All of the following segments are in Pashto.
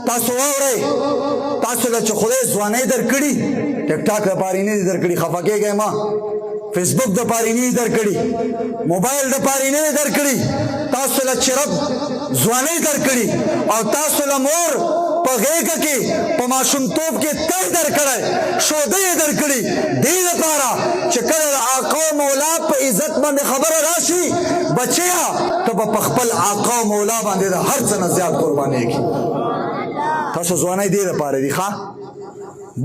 تاسو واورئ تاسو له چې خدای ځوانۍ درکړي ټیک ټاک دپارې نه دي درکړي خفه کېږئ مه فیسبوک دپارې نه دي درکړي موبایل دپارې نه دي درکړي تاسو له چرب ځوانۍ درکړي او تاسو له مور په غېږه کې په ماشومتوب کې تی درکړی شودۍ یې درکړي دې دپاره چې کله د آقا او مولا په عزت باندې خبره راشي بچیا ته به په خپل آقا او مولا باندې د هر څه نه زیات قربانېږي تاسو ځوانۍ دې دپاره دي ښه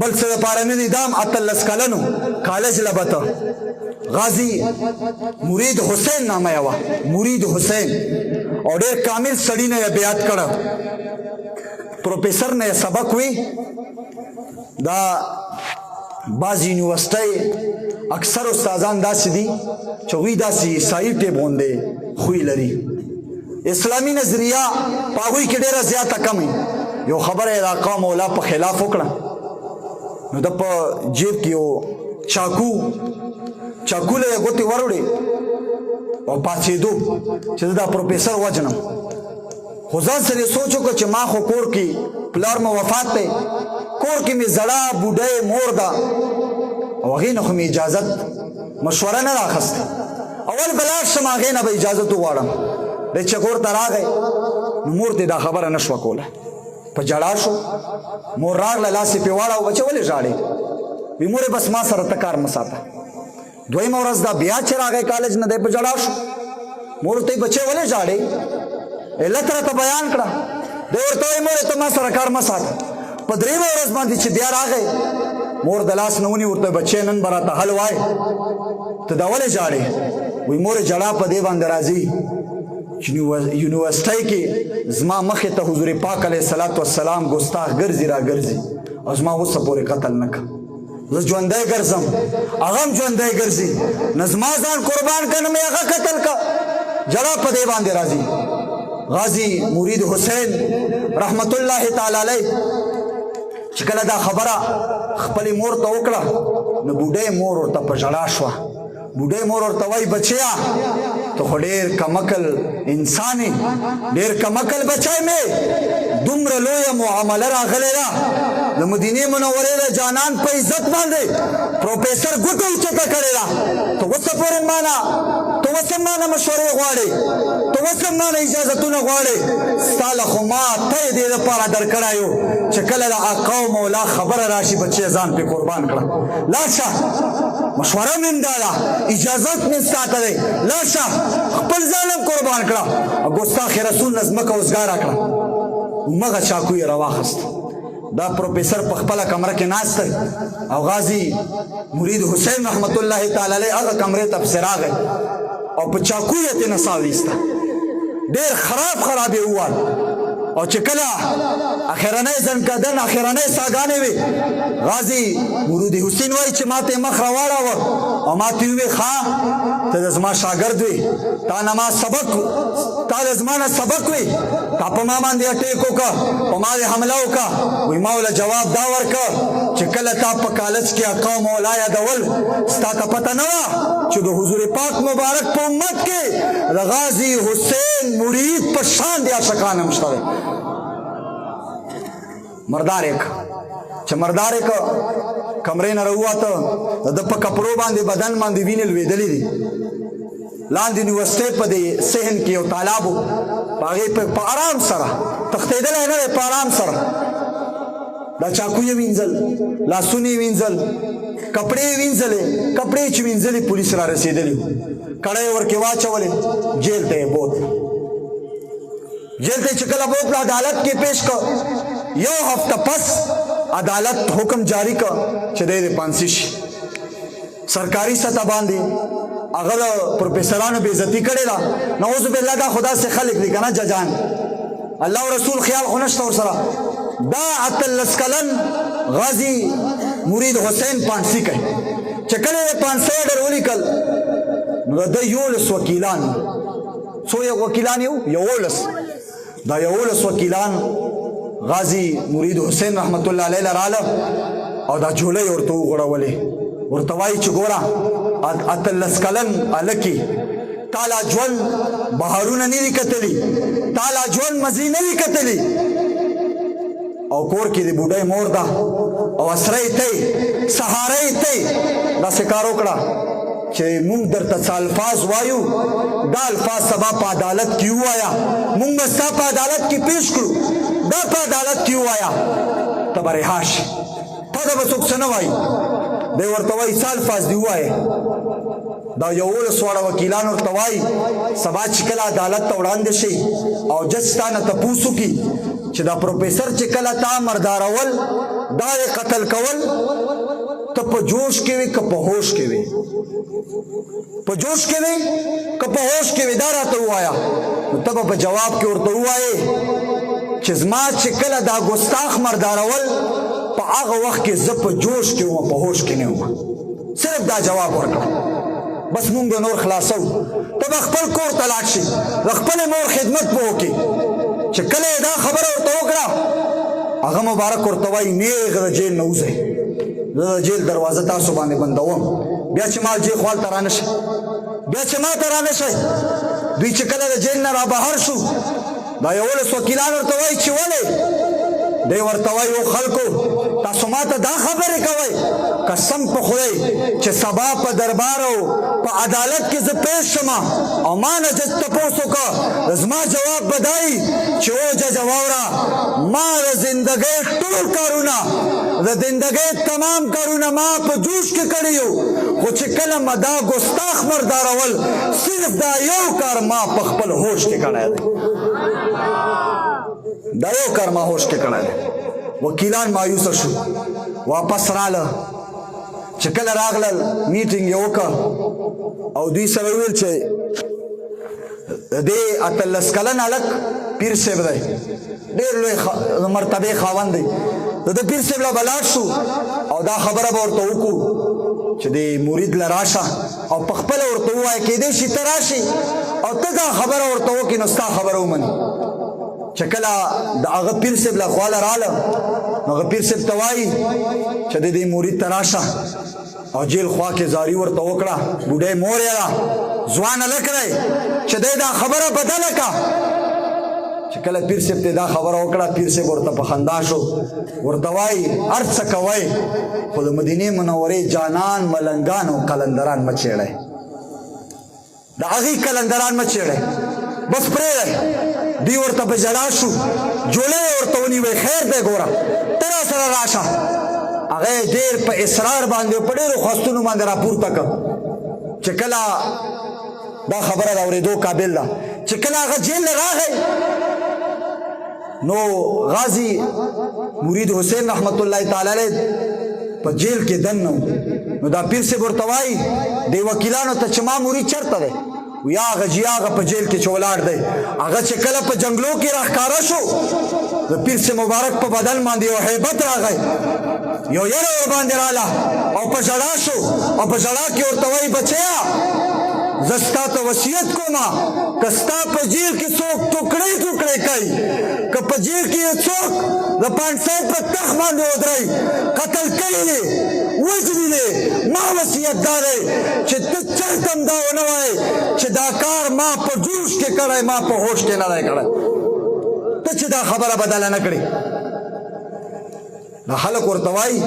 بل څه دپاره نه دي دام 18 کلنو کالج لبته غازی مرید حسین نامه یې وه مرید حسین او ډېر کامل سړي نه یې بیعت کړه پروفیسر نه یې سبق وی دا بعض یونیورسټۍ اکثر استادان داسې دي چې هغوی داسې عیسایي ټیپ غوندې خوی لري اسلامي نظریه په هغوی کې ډېره زیاته کمه یو خبره یې د آقا مولا په خلاف وکړه نو د په جیب کې یو چاکو له یې ګوتې وروړې او پاڅېدو چې زه دا پروفیسر وجنم خو ځان سره یې سوچ وکړه چې ما خو کور کې پلار مې وفات دی کور کې مې زړه بوډۍ مور ده او هغې نه خو مې اجازت مشوره نه راخسته اول به لاړ شم هغې نه به اجازت وغواړم دی چې کور ته راغی نو مور ته دا خبره نه شوه کولی په جړا شو مور راغله لاس یې پې واړه بچه ولې ژاړې وی مورې بس ما سره ته کار مه ساته دویمه ورځ دا بیا چې راغی کالج نه دی په جړا شو مور ته یې بچې ولې ژاړې علت راته بیان کړه دی ورته وایي مورې ته ما سره کار مه ساته په درېیمه ورځ باندې چې بیا راغی مور د لاس نه ونیو ورته بچې نن به راته حل وایې ته دا ولې ژاړې وایي مورې ژړا په دې باندې راځي یونیورسټۍ کې زما مخې ته حضور پاک علیه الصلاة والسلام ګستاخ ګرځي را ګرځي او زما اوسه پورې قتل نه کړه زه ژوندی ګرځم هغه هم ژوندی ګرځي نه زما ځان قربان کړه نه مې هغه قتل کړه جړا په دې باندې راځي غازی مرید حسین رحمت الله تعالی علیه چې کله دا خبره خپلې مور ته وکړه نو بوډۍ مور ورته په ژړا شوه بوډۍ مور ورته وایي بچیا ته خو ډېر کمکل انسان یې ډېر کمکل بچی مې دومره لویه معامله راغلی ده د مدینې منورې د جانان په عزت باندې پروفیسر ګوته اوچته کړې ده ته اوس پورې مانه ته اوس هم مانه مشورې غواړې ته اوس هم مانه اجازتونه غواړې ستا له خو ما ته یې دې دپاره درکړی یو چې کله د آقا او مولا خبره راشي بچې ځان پې قربان کړه لاړ شه مشوره مې دا ده اجازت مې ستا ته دی لاړ شه خپل ځان هم قربان کړه او ګستاخ رسول نه ځمکه وزګاره کړه همغه چاکو یې راواخیست دا پروفیسر په خپله کمره کې ناست دی او غازی مرید حسین رحمت الله تعالی علیه هغه کمرې ته پسې راغی او په چاکو یې ترې نڅا ویسته ډېر خراب یې ووال او چې کله اخرنۍ زنکدن اخرنۍ ساګانې وې غازی مرید حسین وایي چې ما ته مخ راواړاوه او ما ته وویل ښه ته د زما شاګرد وې تا نه ما سبق تا د زما نه سبق وې تا په ما باندې اټیک وکړه په ما دې حمله وکړه وایي ما وله جواب دا ورکړه چې کله تا په کالج کې آقا او مولا یادول ستا ته پته نه وه چې د حضور پاک مبارک په امت کې د غازی حسین مرید په شان دې عاشقان هم شته دی مردار یک چې مردار یک کمرې نه راووته د په کپړو باندې بدن باندې وینې لوېدلې دي لاندې یونیورسټۍ په دې صحن کې یو تالاب و په هغې په ارام سره تښتېدلی نه دی په ارام سره دا چاکو یې وینځل لاسونه یې وینځل کپړې یې وینځلې کپړې چې وینځلې پولیس را رسېدلي کړی یې ورکې واچولې جیل ته یې بوت جیل ته چې کله بوتله عدالت کې پیش کړ یو هفته پس عدالت حکم جاری کړ چې دی د پانسي شي سرکاري سطح باندې هغه د پروفیسرانو بې عزتي کړې ده نعوذ بالله دا خدا سے خلق دي که نه ججان الله و رسول خیال خو نشته ورسره دا 18 کلن غازی مرید حسین پانسي کوي چې کله یې پانسۍ اډر ولیکل نو د ده 11 وکیلان څو وکیلان یو 11 دا 11 وکیلان غازی مرید حسین رحمت الله علیه رااله او دا جولۍ ورته وغوړولې ورته وایي چې ګوره 18 کلن هلکې تا لا ژوند بهارونه نه دي کتلي تا لا ژوند مزې نه دي کتلي او کور کې د بوډۍ مور ده او اسره یې ته سهاره یې ته داسې کار وکړه چې مونږ درته څه الفاظ وایو دا الفاظ سبا په عدالت کې ووایه مونږ به ستا په عدالت کې پیش کړو دا په عدالت کې ووایه ته به رها شي تا ته به څوک څه نه وایي دی ورته وایي څه الفاظ دي ووایې دا 11 وکیلان ورته وایي سبا چې کله عدالت ته وړاندې شي او جج ستا نه تپوس وکړي چې دا پروفیسر چې کله تا مردارول دا یې قتل کول ته په جوش کې وي که په هوش کې وي په جوش کې وي که په هوش کې وي دا راته ووایه نو ته به په جواب کې ورته ووایې چې زما چې کله دا ګستاخ مردارول په هغه وخت کې زه په جوش کې وم په هوش کې نه وم صرف دا جواب ورکړه بس مونږ به نور خلاصو ته به خپل کور ته لاړ شي د خپلې مور خدمت به وکړي چې کله یې دا خبره ورته وکړه هغه مبارک ورته وایي نیغ د جیل نه وځئ زه د جیل دروازه تاسو باندې بندوم بیا چې ما جیل خوال ته رانه شئ بیا چې ما ته رانه شئ دوی چې کله د جیل نه را بهر شو دا 11 وکیلان ورته وایي چې ولې دی ورته وایي او خلکو تاسو ما ته دا خبرې کوئ قسم په خدای چې سبا په دربار او په عدالت کې زه پیش شم او ما نه جج تپوس وکړه زما جواب به دا وي چې او جج واوره ما د زندګۍ ټول کارونه د زندګۍ تمام کارونه ما په جوش کې کړي یو خو چې کله ما دا ګستاخ مردارول صرف دا یو کار ما په خپل هوش کې کړی دی دا یو کار ما هوش کې کړی دی وکیلان مایوسه شو واپس راله چې کله راغلل میټینګ یې وکړه او دوی سره ویل چې دې 18 کلن هلک پیر صاحب دی ډېر لوی مرتبې خاوند دی د پیر صاحب له به لاړ شو او دا خبره به ورته وکړو چې د مرید له راشه او په خپله ورته ووایه کېدی شي ته راشي او ته دا خبره ورته وکړې نو ستا خبره ومني چې کله د هغه پیر صاحب له خواله راله نو هغه پیر صاحب ته وایي چې د دې مرید ته راشه او جیل خوا کې زاری ورته وکړه بوډۍ مور یې ده ځوان هلک دی چې دی دا خبره بدله کړه چې کله پیر صاحب ته دا خبره وکړه پیر صاحب ورته په خندا شو ورته وایي هر څه کوئ خو د مدینې منورې جانان ملنګان او قلندران مه چیړئ د هغې قلندران مه چیړئ بس پرېږدئ دوی ورته په ژړا شو جوله یې ورته ونیوی خیر دی ګوره ته را سره راشه هغه یې ډېر په اصرار باندې په ډېرو خواستونو باندې راپورته کړ چې کله دا خبره د اورېدو قابل ده چې کله هغه جیل راغی نو غازی مرید حسین رحمت الله تعالی علیه په جیل کې دننه نو دا پیر صاحب ورته وایي دې وکیلانو ته چې ما مرید چېرته دی وی هغه جی هغه په جیل کې چې ولاړ دی هغه چې کله په جنګلو کې راښکاره شو د پیر صاحب مبارک په بدن باندې یو هیبت راغی یو یره ورباندې راله او په ژړا شو او په ژړا کې ورته وایي بچیا زه ستا ته وصیت کومه که ستا په جیل کې څوک ټوکړې ټوکړې کوي که په جیل کې یې څوک د پانسید په تخت باندې ودروي قتل کوي دی وژني دی ما وصیت دا دی چې ته چېرته هم دا ونه وایې چې دا کار ما په جوش کې کړی ما په هوش کې نه دی کړی ته چې دا خبره بدله نه کړې دا خلک ورته وایي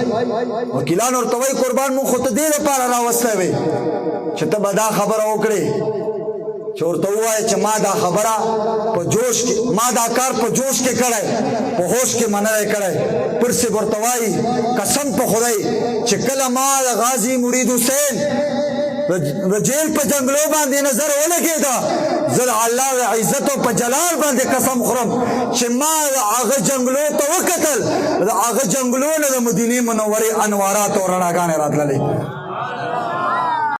وکیلان ورته وایي قربان مونږ خو ته دې لپاره راوستی وې چې ته به دا خبره وکړې چې ورته ووایې چې ما دا خبره په جوش کې ما دا کار په جوش کې کړی په هوش کې ما نه دی کړی پیر صاحب ورته وایي قسم په خدای چې کله ما د غازي مرید حسین د جیل په جنګلو باندې نظر ولګېده زه د الله د عزت او په جلال باندې قسم خورم چې ما د هغه جنګلو ته وکتل د هغه جنګلو نه د مدینې منورې انوارات او رڼاګانې راتللې